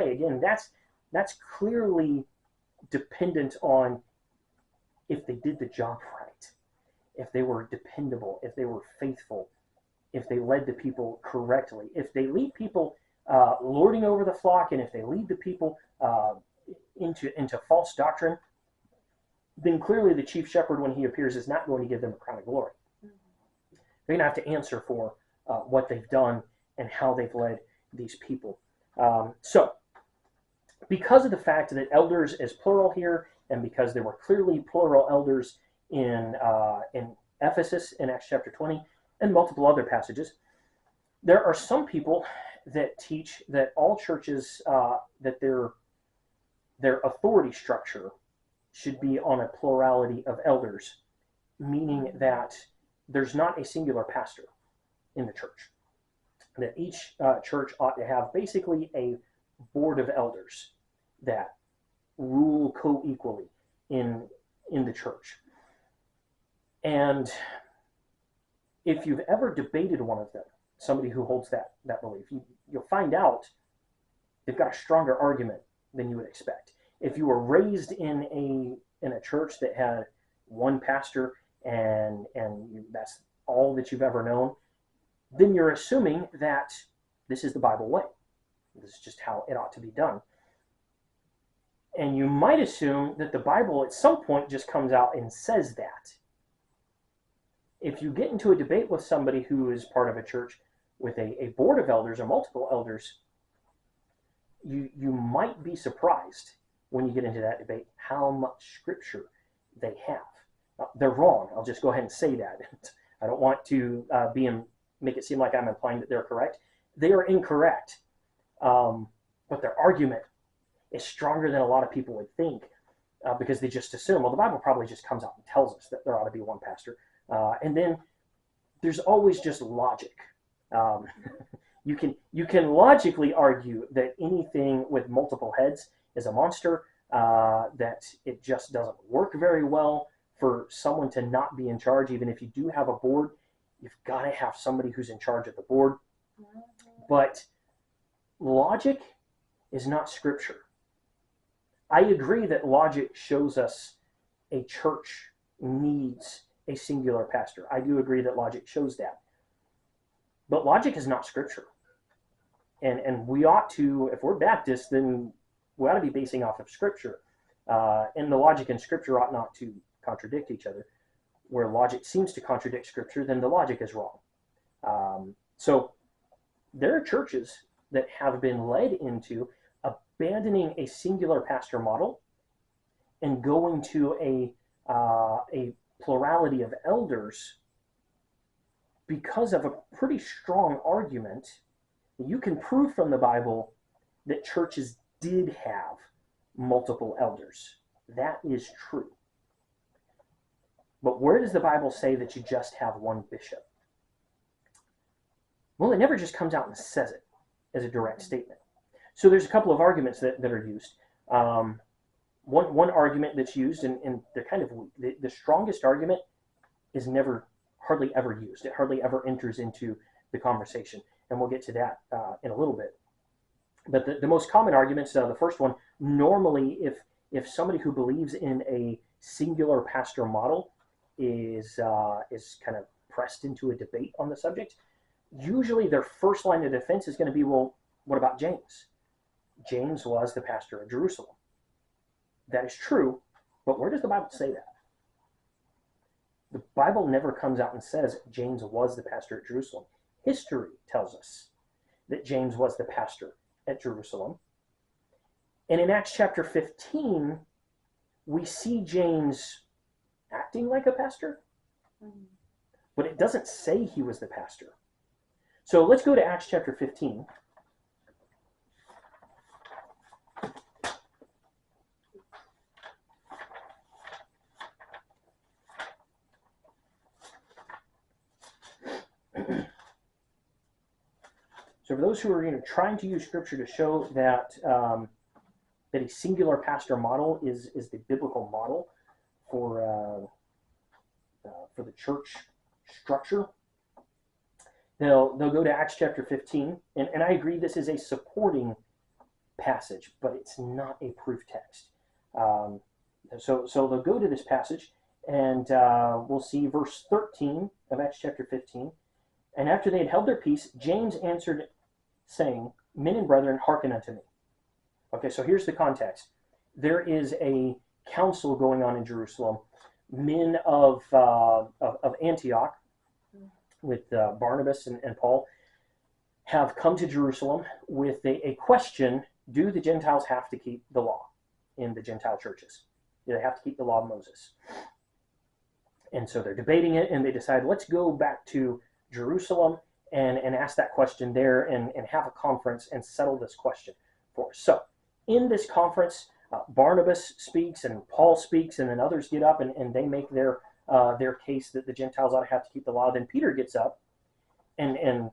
way. Again, that's clearly dependent on if they did the job right, if they were dependable, if they were faithful, if they led the people correctly. If they lead people lording over the flock, and if they lead the people into false doctrine, then clearly the chief shepherd, when he appears, is not going to give them a crown of glory. They're going to have to answer for what they've done and how they've led these people. So, because of the fact that elders is plural here, and because there were clearly plural elders in Ephesus in Acts chapter 20 and multiple other passages, there are some people that teach that all churches, that their authority structure should be on a plurality of elders, meaning that there's not a singular pastor in the church. That each church ought to have basically a board of elders that rule co-equally in the church. And if you've ever debated one of them, somebody who holds that belief, you'll find out they've got a stronger argument than you would expect. If you were raised in a church that had one pastor and that's all that you've ever known, then you're assuming that this is the Bible way. This is just how it ought to be done. And you might assume that the Bible at some point just comes out and says that. If you get into a debate with somebody who is part of a church with a board of elders or multiple elders, you might be surprised when you get into that debate how much scripture they have. They're wrong. I'll just go ahead and say that. I don't want to make it seem like I'm implying that they're correct. They are incorrect. But their argument is stronger than a lot of people would think, because they just assume, well, the Bible probably just comes out and tells us that there ought to be one pastor. And then there's always just logic. You can logically argue that anything with multiple heads is a monster, that it just doesn't work very well for someone to not be in charge. Even if you do have a board, you've got to have somebody who's in charge of the board. But logic is not scripture. I agree that logic shows us a church needs a singular pastor. I do agree that logic shows that. But logic is not scripture. And we ought to, if we're Baptists, then we ought to be basing off of scripture. And the logic and scripture ought not to contradict each other. Where logic seems to contradict scripture, then the logic is wrong. So there are churches that have been led into abandoning a singular pastor model and going to a plurality of elders because of a pretty strong argument. You can prove from the Bible that churches did have multiple elders. That is true. But where does the Bible say that you just have one bishop? Well, it never just comes out and says it as a direct statement. So there's a couple of arguments that are used. One argument that's used, and they're kind of weak. The strongest argument is hardly ever used. It hardly ever enters into the conversation. And we'll get to that in a little bit. But the most common arguments, the first one, normally if somebody who believes in a singular pastor model is kind of pressed into a debate on the subject, usually their first line of defense is going to be, well, what about James? James was the pastor of Jerusalem. That is true, but where does the Bible say that? The Bible never comes out and says James was the pastor at Jerusalem. History tells us that James was the pastor at Jerusalem. And in Acts chapter 15, we see James acting like a pastor, but it doesn't say he was the pastor. So let's go to Acts chapter 15. So for those who are trying to use scripture to show that that a singular pastor model is the biblical model for the church structure, they'll go to Acts chapter 15, and I agree this is a supporting passage, but it's not a proof text. So they'll go to this passage, and we'll see verse 13 of Acts chapter 15. And after they had held their peace, James answered, saying, Men and brethren, hearken unto me. Okay, so here's the context. There is a council going on in Jerusalem. Men of Antioch, with Barnabas and Paul, have come to Jerusalem with a question: do the Gentiles have to keep the law in the Gentile churches? Do they have to keep the law of Moses? And so they're debating it, and they decide, let's go back to Jerusalem and ask that question there, and have a conference and settle this question for us. So in this conference, Barnabas speaks and Paul speaks, and then others get up and they make their case that the Gentiles ought to have to keep the law. Then Peter gets up and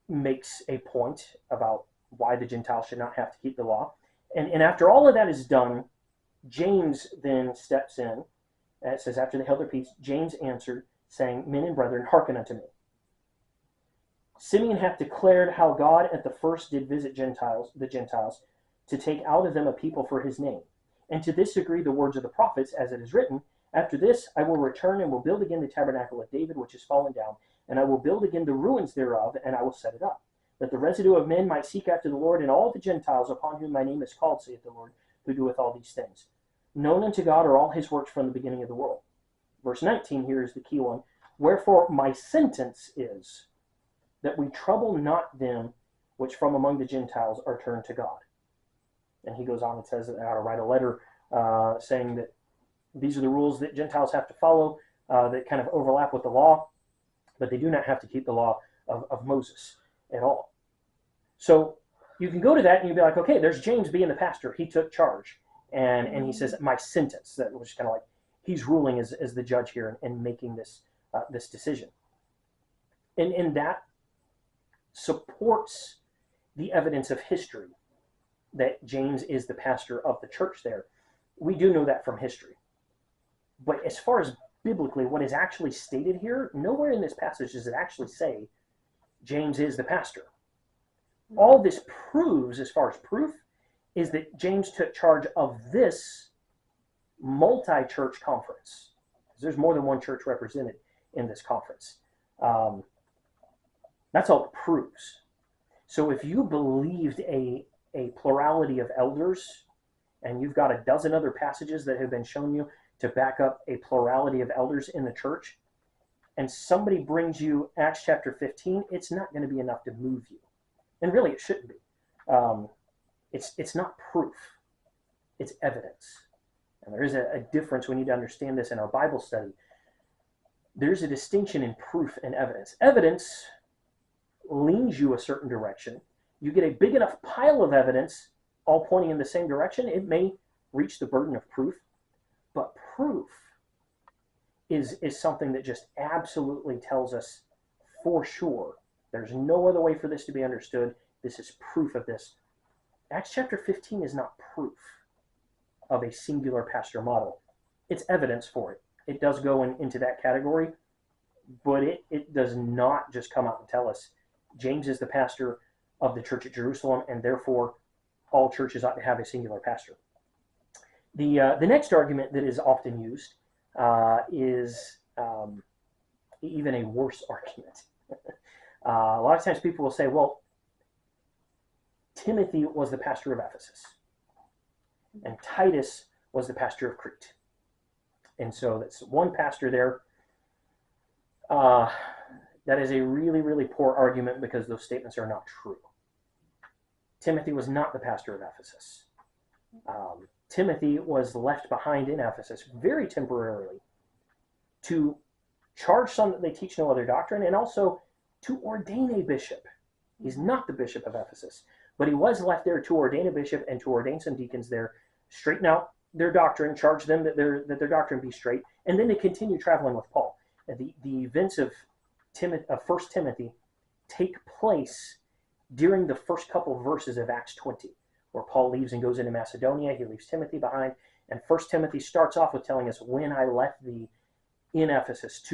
makes a point about why the Gentiles should not have to keep the law. And after all of that is done, James then steps in. And it says, after they held their peace, James answered, saying, Men and brethren, hearken unto me. Simeon hath declared how God at the first did visit the Gentiles, to take out of them a people for his name. And to this agree the words of the prophets, as it is written, After this I will return and will build again the tabernacle of David, which is fallen down, and I will build again the ruins thereof, and I will set it up, that the residue of men might seek after the Lord, and all the Gentiles upon whom my name is called, saith the Lord, who doeth all these things. Known unto God are all his works from the beginning of the world. Verse 19 here is the key one. Wherefore my sentence is that we trouble not them which from among the Gentiles are turned to God. And he goes on and says that I ought to write a letter saying that these are the rules that Gentiles have to follow that kind of overlap with the law, but they do not have to keep the law of Moses at all. So you can go to that and you'd be like, okay, there's James being the pastor. He took charge. And he says, my sentence, that was kind of like he's ruling as the judge here and making this decision. And that supports the evidence of history that James is the pastor of the church there. We do know that from history. But as far as biblically, what is actually stated here, nowhere in this passage does it actually say James is the pastor. All this proves, as far as proof, is that James took charge of this multi-church conference. There's more than one church represented in this conference. That's all it proves. So if you believed a plurality of elders, and you've got a dozen other passages that have been shown you to back up a plurality of elders in the church, and somebody brings you Acts chapter 15, it's not going to be enough to move you. And really, it shouldn't be. It's not proof. It's evidence. And there is a difference. We need to understand this in our Bible study. There's a distinction in proof and evidence. Evidence leans you a certain direction. You get a big enough pile of evidence all pointing in the same direction, it may reach the burden of proof. But proof is something that just absolutely tells us for sure there's no other way for this to be understood. This is proof of this. Acts chapter 15 is not proof of a singular pastor model. It's evidence for it. It does go into that category, but it does not just come out and tell us James is the pastor of the church at Jerusalem, and therefore all churches ought to have a singular pastor. The next argument that is often used is even a worse argument. A lot of times people will say, well, Timothy was the pastor of Ephesus, and Titus was the pastor of Crete. And so that's one pastor there. That is a really, really poor argument because those statements are not true. Timothy was not the pastor of Ephesus. Timothy was left behind in Ephesus very temporarily to charge some that they teach no other doctrine, and also to ordain a bishop. He's not the bishop of Ephesus, but he was left there to ordain a bishop and to ordain some deacons there, straighten out their doctrine, charge them that their doctrine be straight, and then to continue traveling with Paul. The events of 1 Timothy take place during the first couple verses of Acts 20, where Paul leaves and goes into Macedonia. He leaves Timothy behind, and 1 Timothy starts off with telling us, when I left thee in Ephesus to